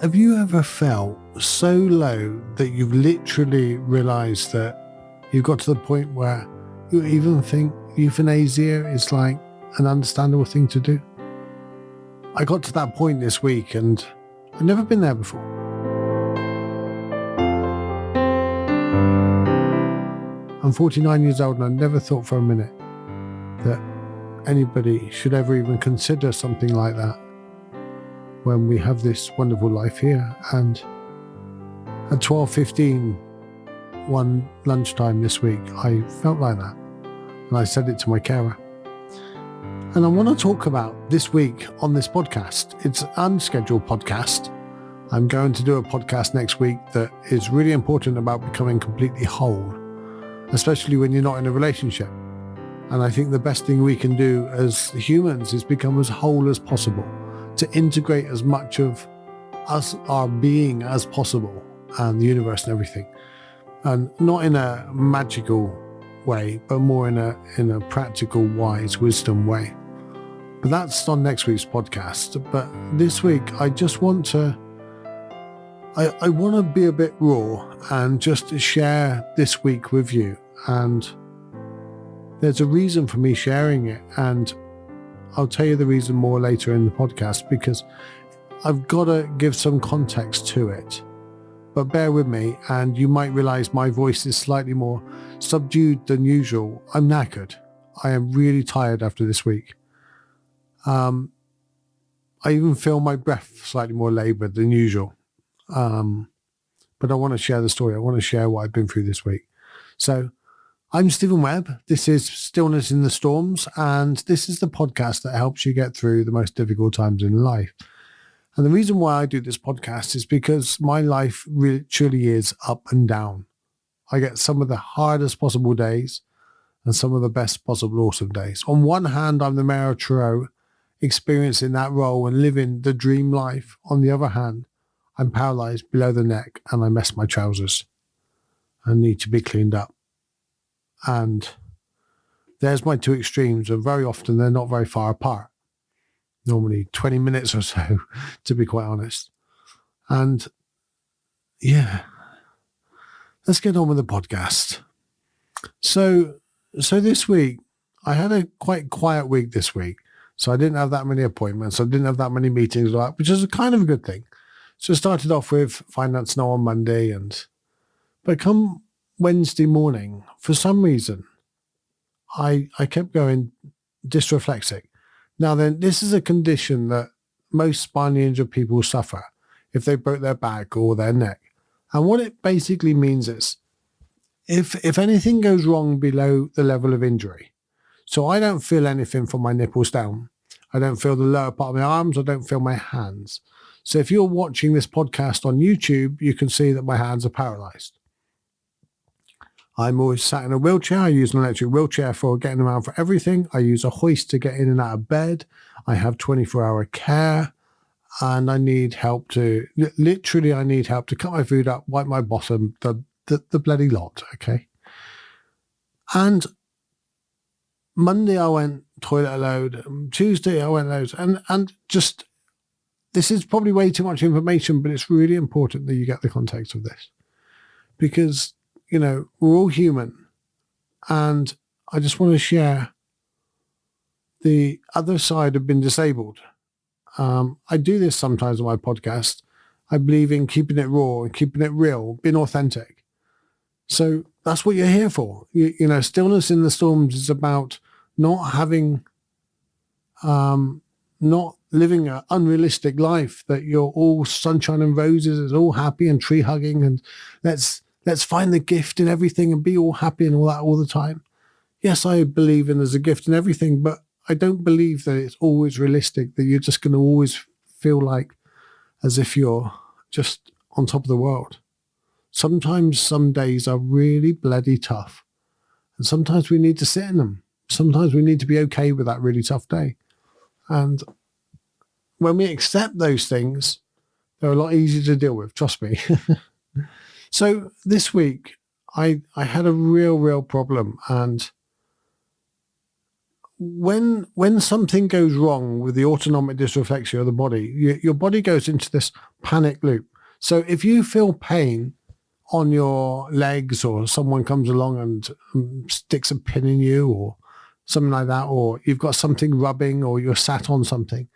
Have you ever felt so low that you've literally realised that you've got to the point where you even think euthanasia is like an understandable thing to do? I got to that point this week and I've never been there before. I'm 49 years old and I never thought for a minute that anybody should ever even consider something like that when we have this wonderful life here. And at 12:15 one lunchtime this week, I felt like that. And I said it to my carer. And I want to talk about this week on this podcast. It's an unscheduled podcast. I'm going to do a podcast next week that is really important about becoming completely whole, especially when you're not in a relationship. And I think the best thing we can do as humans is become as whole as possible, to integrate as much of us, our being, as possible, and the universe and everything. And not in a magical way, but more in a practical, wise, wisdom way. But that's on next week's podcast. But this week, I just want to, I want to be a bit raw and just share this week with you. And there's a reason for me sharing it. And I'll tell you the reason more later in the podcast, because I've got to give some context to it. But bear with me, and you might realise my voice is slightly more subdued than usual. I'm knackered. I am really tired after this week. I even feel my breath slightly more laboured than usual. But I want to share the story. I want to share what I've been through this week. So I'm Steven Webb. This is Stillness in the Storms, and this is the podcast that helps you get through the most difficult times in life. And the reason why I do this podcast is because my life really, truly is up and down. I get some of the hardest possible days and some of the best possible awesome days. On one hand, I'm the mayor of Truro, experiencing that role and living the dream life. On the other hand, I'm paralysed below the neck and I mess my trousers and need to be cleaned up. And there's my two extremes, and very often they're not very far apart. Normally 20 minutes or so, to be quite honest. And yeah, let's get on with the podcast. So this week, I had a quite quiet week this week. So I didn't have that many appointments. I didn't have that many meetings, which is a kind of a good thing. So I started off with Finance Now on Monday, but come Wednesday morning, for some reason, I kept going dysreflexic. Now then, this is a condition that most spinally injured people suffer if they broke their back or their neck. And what it basically means is, if anything goes wrong below the level of injury, so I don't feel anything from my nipples down, I don't feel the lower part of my arms, I don't feel my hands. So if you're watching this podcast on YouTube, you can see that my hands are paralysed. I'm always sat in a wheelchair. I use an electric wheelchair for getting around for everything. I use a hoist to get in and out of bed. I have 24-hour care, and I need help to cut my food up, wipe my bottom, the bloody lot, okay? And Monday I went toilet a load. Tuesday I went loads. And just, this is probably way too much information, but it's really important that you get the context of this. Because you know, we're all human, and I just want to share the other side of being disabled. I do this sometimes on my podcast. I believe in keeping it raw and keeping it real, being authentic. So that's what you're here for. You know, Stillness in the Storms is about not living an unrealistic life, that you're all sunshine and roses, it's all happy and tree hugging, and let's find the gift in everything and be all happy and all that all the time. Yes, I believe there's a gift in everything, but I don't believe that it's always realistic, that you're just going to always feel like as if you're just on top of the world. Sometimes some days are really bloody tough, and sometimes we need to sit in them. Sometimes we need to be okay with that really tough day. And when we accept those things, they're a lot easier to deal with, trust me. So this week, I had a real problem, and when something goes wrong with the autonomic dysreflexia of the body, your body goes into this panic loop. So if you feel pain on your legs, or someone comes along and sticks a pin in you or something like that, or you've got something rubbing, or you're sat on something,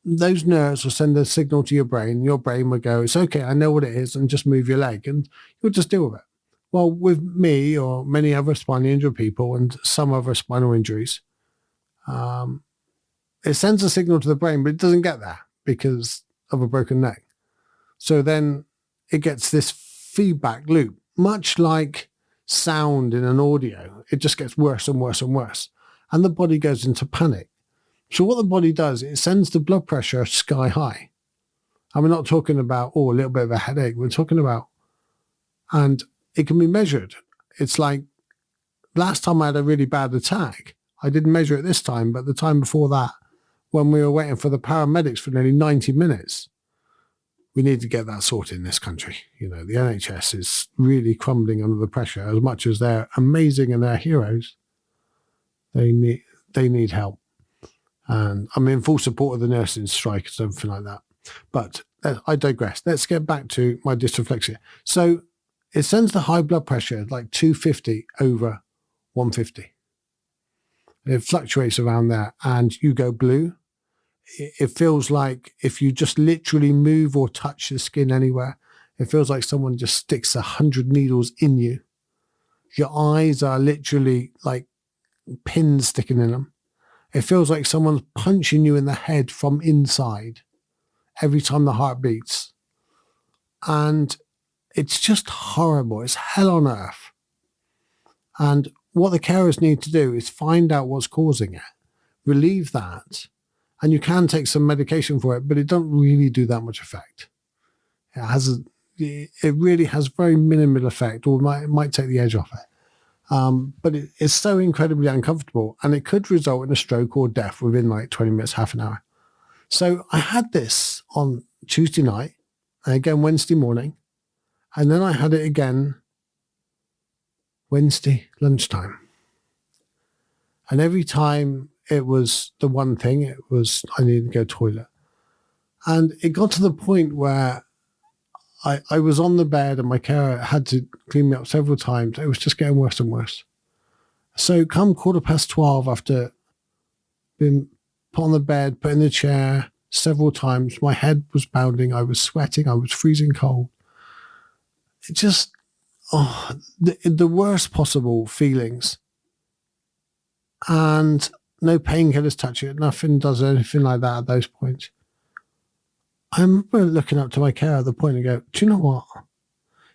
those nerves will send a signal to your brain. Your brain will go, it's okay, I know what it is, and just move your leg, and you'll just deal with it. Well, with me or many other spinally injured people and some other spinal injuries, it sends a signal to the brain, but it doesn't get there because of a broken neck. So then it gets this feedback loop, much like sound in an audio. It just gets worse and worse and worse. And the body goes into panic. So what the body does, it sends the blood pressure sky high. And we're not talking about, a little bit of a headache. We're talking about, and it can be measured. It's like last time I had a really bad attack, I didn't measure it this time, but the time before that, when we were waiting for the paramedics for nearly 90 minutes, we need to get that sorted in this country. The NHS is really crumbling under the pressure. As much as they're amazing and they're heroes, they need help. And I'm in full support of the nursing strike and something like that. But I digress. Let's get back to my dysreflexia. So it sends the high blood pressure like 250 over 150. It fluctuates around there, and you go blue. It feels like if you just literally move or touch the skin anywhere, it feels like someone just sticks 100 needles in you. Your eyes are literally like pins sticking in them. It feels like someone's punching you in the head from inside every time the heart beats. And it's just horrible. It's hell on earth. And what the carers need to do is find out what's causing it, relieve that, and you can take some medication for it, but it don't really do that much effect. It really has very minimal effect, or it might take the edge off it. But it's so incredibly uncomfortable, and it could result in a stroke or death within like 20 minutes, half an hour. So I had this on Tuesday night, and again Wednesday morning, and then I had it again Wednesday lunchtime. And every time it was the one thing, it was I needed to go to the toilet. And it got to the point where I was on the bed and my carer had to clean me up several times. It was just getting worse and worse. So come 12:15, after being put on the bed, put in the chair several times, my head was pounding, I was sweating, I was freezing cold. It just, the worst possible feelings. And no painkillers touch it, nothing does anything like that at those points. I remember looking up to my carer at the point and go, do you know what?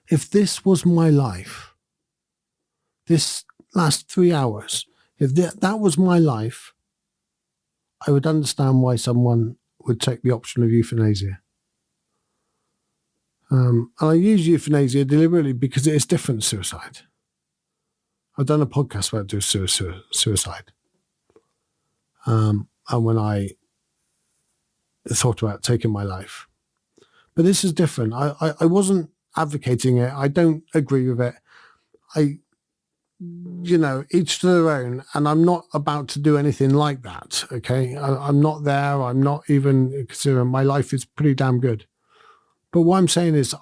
If this was my life, this last 3 hours, if that was my life, I would understand why someone would take the option of euthanasia. And I use euthanasia deliberately because it is different to suicide. I've done a podcast about doing suicide. And when I thought about taking my life. But this is different. I wasn't advocating it. I don't agree with it. Each to their own, and I'm not about to do anything like that, okay? I'm not there. I'm not even considering. My life is pretty damn good. But what I'm saying is,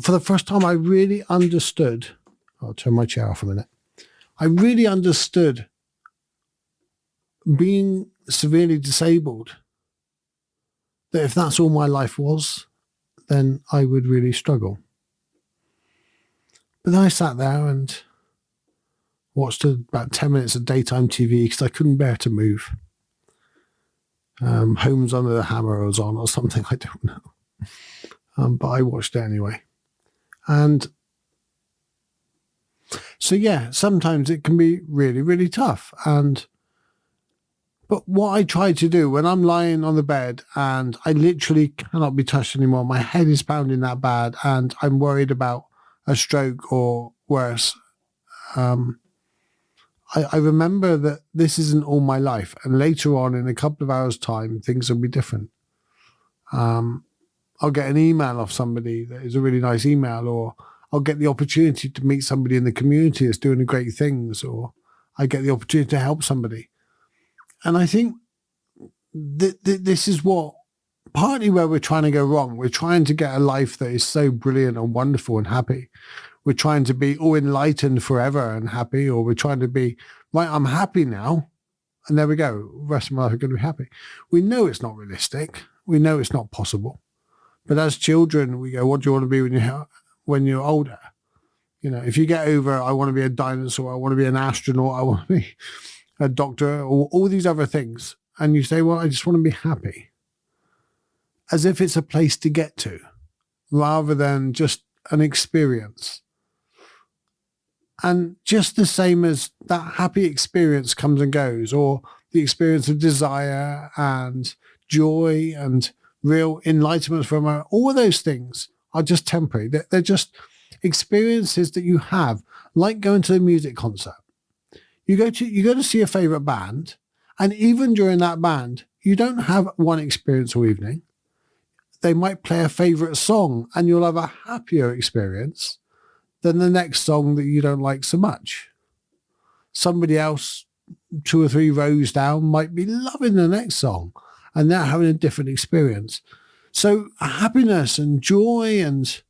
for the first time, I really understood. I'll turn my chair off a minute. I really understood being severely disabled, that if that's all my life was, then I would really struggle. But then I sat there and watched about 10 minutes of daytime TV because I couldn't bear to move. Homes Under the Hammer was on or something, I don't know. But I watched it anyway. And so, yeah, sometimes it can be really, really tough. But what I try to do when I'm lying on the bed and I literally cannot be touched anymore, my head is pounding that bad and I'm worried about a stroke or worse, I remember that this isn't all my life. And later on, in a couple of hours' time, things will be different. I'll get an email off somebody that is a really nice email, or I'll get the opportunity to meet somebody in the community that's doing great things, or I get the opportunity to help somebody. And I think this is what partly where we're trying to go wrong. We're trying to get a life that is so brilliant and wonderful and happy. We're trying to be all enlightened forever and happy, or we're trying to be, right, I'm happy now. And there we go. The rest of my life, I'm going to be happy. We know it's not realistic. We know it's not possible. But as children, we go, what do you want to be when you're older? If you get over, I want to be a dinosaur, I want to be an astronaut, I want to be a doctor, or all these other things. And you say, well, I just want to be happy. As if it's a place to get to, rather than just an experience. And just the same as that happy experience comes and goes, or the experience of desire and joy and real enlightenment from all of those things are just temporary. They're just experiences that you have, like going to a music concert. You go to see a favorite band, and even during that band, you don't have one experience all evening. They might play a favorite song, and you'll have a happier experience than the next song that you don't like so much. Somebody else 2 or 3 rows down might be loving the next song, and they're having a different experience. So happiness and joy and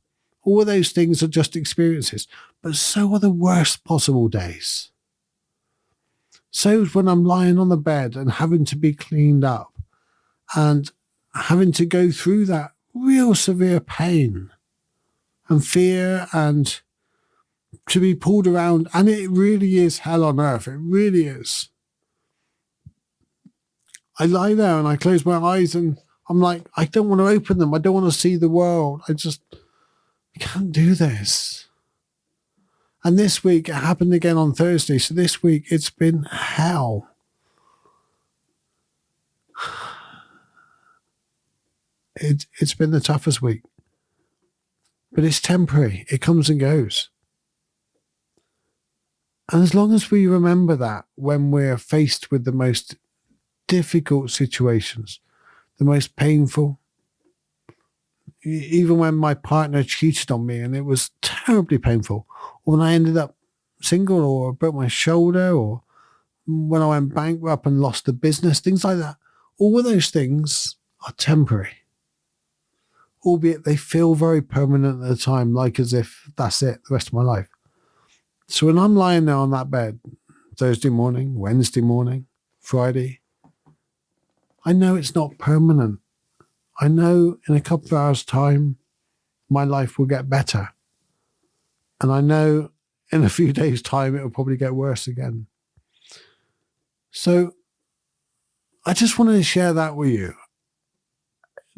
all of those things are just experiences, but so are the worst possible days. So when I'm lying on the bed and having to be cleaned up and having to go through that real severe pain and fear and to be pulled around, and it really is hell on earth. It really is. I lie there and I close my eyes and I'm like, I don't want to open them. I don't want to see the world. I can't do this. And this week, it happened again on Thursday. So this week, it's been hell. It's been the toughest week. But it's temporary. It comes and goes. And as long as we remember that when we're faced with the most difficult situations, the most painful, even when my partner cheated on me and it was terribly painful, or when I ended up single or broke my shoulder, or when I went bankrupt and lost the business, things like that, all of those things are temporary. Albeit they feel very permanent at the time, like as if that's it, the rest of my life. So when I'm lying there on that bed, Thursday morning, Wednesday morning, Friday, I know it's not permanent. I know in a couple of hours' time, my life will get better. And I know in a few days' time, it will probably get worse again. So I just wanted to share that with you.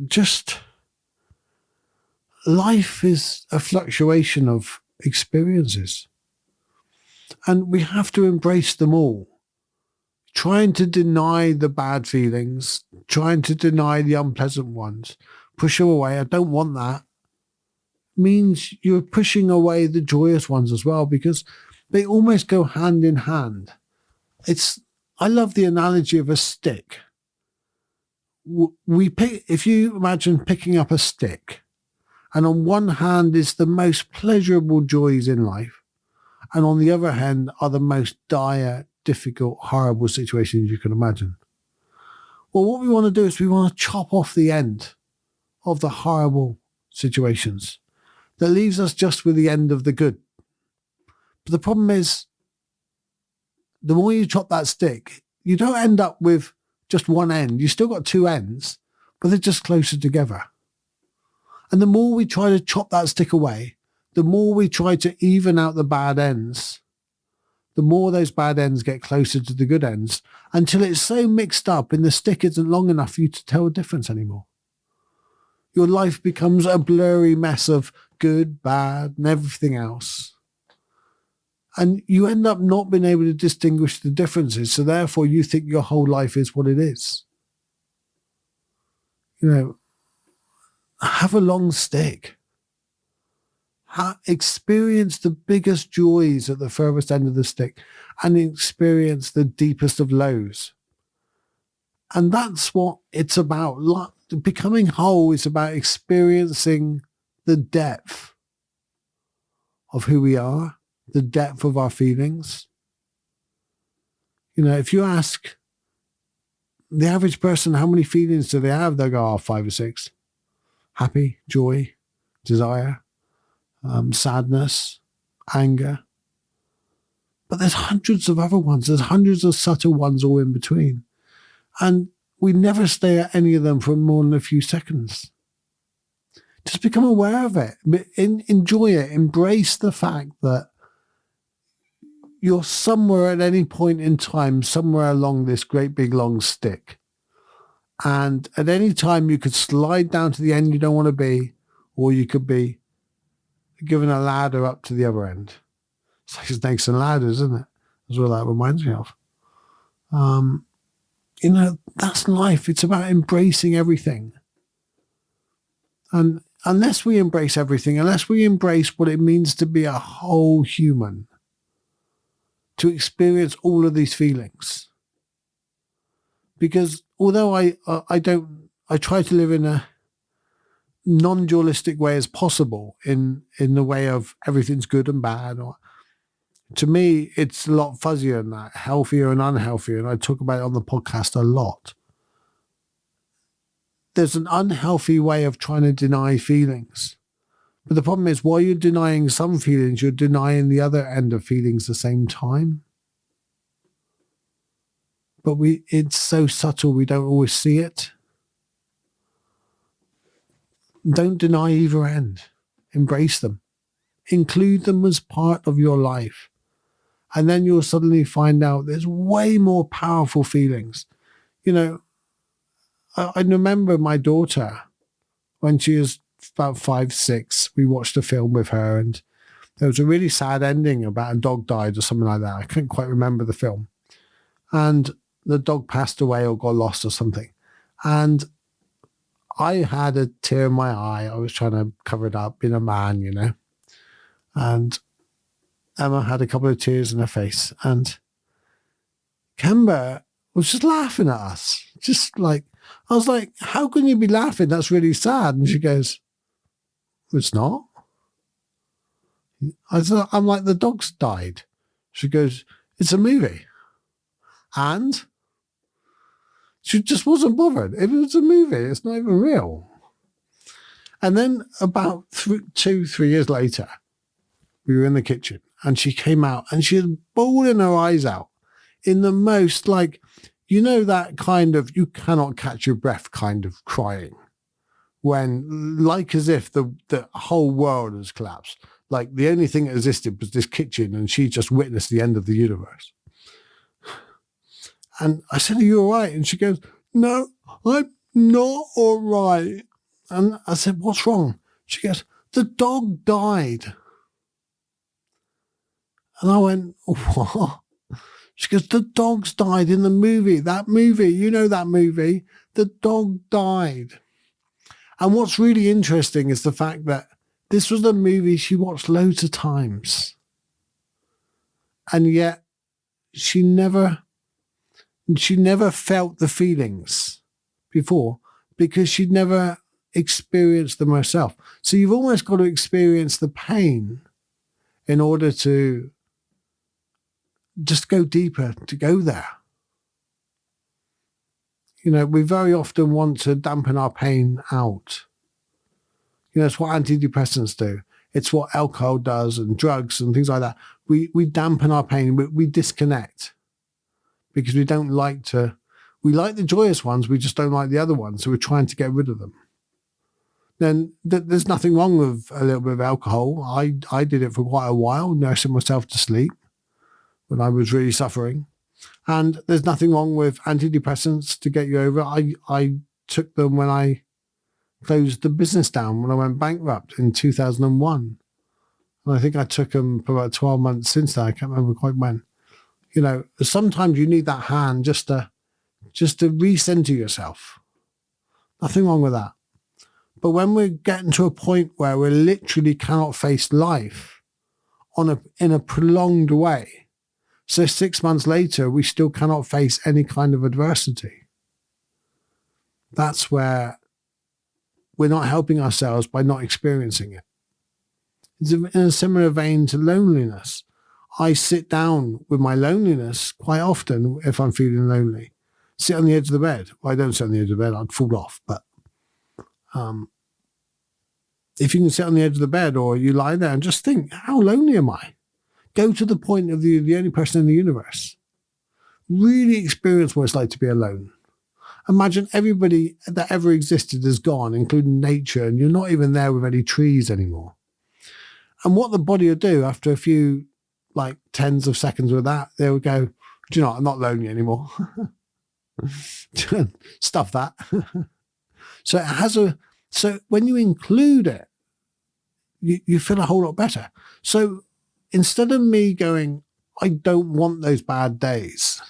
Just life is a fluctuation of experiences. And we have to embrace them all. Trying to deny the bad feelings, trying to deny the unpleasant ones, push them away, I don't want that, means you're pushing away the joyous ones as well, because they almost go hand in hand. I love the analogy of a stick. If you imagine picking up a stick, and on one hand is the most pleasurable joys in life, and on the other hand are the most dire, difficult, horrible situations you can imagine. Well, what we want to do is we want to chop off the end of the horrible situations. That leaves us just with the end of the good. But the problem is, the more you chop that stick, you don't end up with just one end. You still got 2 ends, but they're just closer together. And the more we try to chop that stick away, the more we try to even out the bad ends, the more those bad ends get closer to the good ends, until it's so mixed up and the stick isn't long enough for you to tell the difference anymore. Your life becomes a blurry mess of good, bad, and everything else. And you end up not being able to distinguish the differences, so therefore you think your whole life is what it is. Have a long stick. Experience the biggest joys at the furthest end of the stick and experience the deepest of lows. And that's what it's about. Becoming whole is about experiencing the depth of who we are, the depth of our feelings, If you ask the average person how many feelings do they have, they'll go, 5 or 6. Happy, joy, desire, sadness, anger. But there's hundreds of other ones. There's hundreds of subtle ones all in between. And we never stay at any of them for more than a few seconds. Just become aware of it. Enjoy it. Embrace the fact that you're somewhere at any point in time, somewhere along this great big long stick. And at any time you could slide down to the end you don't want to be, or you could be given a ladder up to the other end. It's like snakes and ladders, isn't it? That's what that reminds me of. That's life. It's about embracing everything. And unless we embrace everything, unless we embrace what it means to be a whole human, to experience all of these feelings. Because although I try to live in a non-dualistic way as possible, in the way of everything's good and bad, or to me, it's a lot fuzzier than that, healthier and unhealthier. And I talk about it on the podcast a lot. There's an unhealthy way of trying to deny feelings. But the problem is, while you're denying some feelings, you're denying the other end of feelings at the same time. But it's so subtle, we don't always see it. Don't deny either end. Embrace them. Include them as part of your life. And then you'll suddenly find out there's way more powerful feelings. I remember my daughter, when she was about 5, 6, we watched a film with her, and there was a really sad ending about a dog died or something like that. I couldn't quite remember the film. And the dog passed away or got lost or something. And I had a tear in my eye. I was trying to cover it up, being a man, And Emma had a couple of tears in her face. And Kemba was just laughing at us. Just like, I was like, how can you be laughing? That's really sad. And she goes, it's not. I'm like, the dog's died. She goes, it's a movie. And she just wasn't bothered. It was a movie. It's not even real. And then about 2, 3 years later, we were in the kitchen and she came out and she was bawling her eyes out in the most, like, that kind of you cannot catch your breath kind of crying, when like as if the whole world has collapsed. Like the only thing that existed was this kitchen and she just witnessed the end of the universe. And I said, are you all right? And she goes, no, I'm not all right. And I said, what's wrong? She goes, the dog died. And I went, what? She goes, the dogs died in the movie. That movie, that movie. The dog died. And what's really interesting is the fact that this was a movie she watched loads of times. And yet she never felt the feelings before because she'd never experienced them herself. So you've almost got to experience the pain in order to just go deeper, to go there. We very often want to dampen our pain out. It's what antidepressants do. It's what alcohol does and drugs and things like that. We dampen our pain. We disconnect because we don't like to. We like the joyous ones. We just don't like the other ones. So we're trying to get rid of them. Then there's nothing wrong with a little bit of alcohol. I did it for quite a while, nursing myself to sleep when I was really suffering. And there's nothing wrong with antidepressants to get you over. I took them when I closed the business down, when I went bankrupt in 2001. And I think I took them for about 12 months since then. I can't remember quite when. Sometimes you need that hand just to recenter yourself. Nothing wrong with that. But when we're getting to a point where we literally cannot face life in a prolonged way, so 6 months later, we still cannot face any kind of adversity. That's where we're not helping ourselves by not experiencing it. It's in a similar vein to loneliness. I sit down with my loneliness quite often if I'm feeling lonely. Sit on the edge of the bed. Well, I don't sit on the edge of the bed. I'd fall off. But if you can sit on the edge of the bed or you lie there and just think, how lonely am I? Go to the point of the only person in the universe. Really experience what it's like to be alone. Imagine everybody that ever existed is gone, including nature, and you're not even there with any trees anymore. And what the body will do after a few, like, tens of seconds with that, they will go, do you know what, I'm not lonely anymore. Stuff that. So when you include it, you feel a whole lot better. So instead of me going, I don't want those bad days,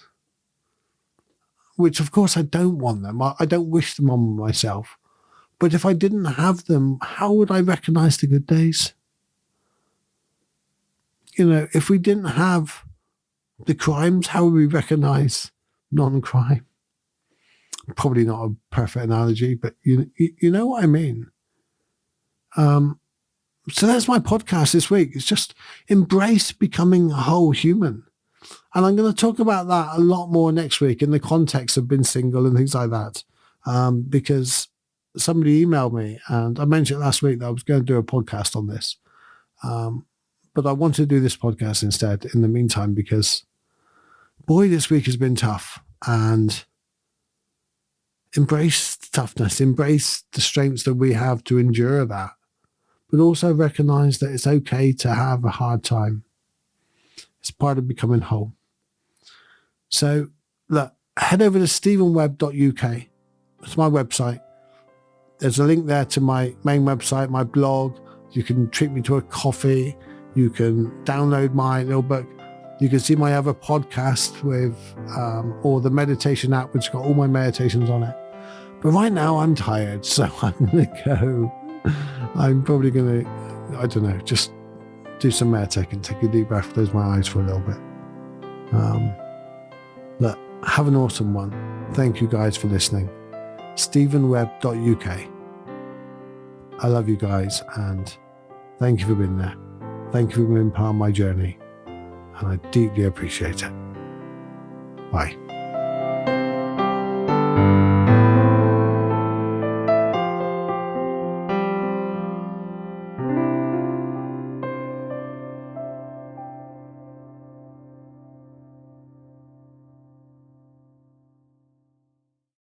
which of course I don't want them. I don't wish them on myself. But if I didn't have them, how would I recognize the good days? If we didn't have the crimes, how would we recognize non-crime? Probably not a perfect analogy, but you know what I mean. So that's my podcast this week. It's just embrace becoming a whole human. And I'm going to talk about that a lot more next week in the context of being single and things like that. Because somebody emailed me, and I mentioned last week that I was going to do a podcast on this. But I want to do this podcast instead in the meantime, because boy, this week has been tough. And embrace the toughness, embrace the strengths that we have to endure that. But also recognize that it's okay to have a hard time. It's part of becoming whole. So look, head over to stevenwebb.uk. It's my website. There's a link there to my main website, my blog. You can treat me to a coffee. You can download my little book. You can see my other podcast with, or the meditation app, which has got all my meditations on it. But right now I'm tired, so I'm going to go. I'm probably going to, I don't know, just do some meditating, take a deep breath, close my eyes for a little bit. Look, have an awesome one. Thank you guys for listening. stevenwebb.uk. I love you guys, and thank you for being there. Thank you for being part of my journey, and I deeply appreciate it. Bye.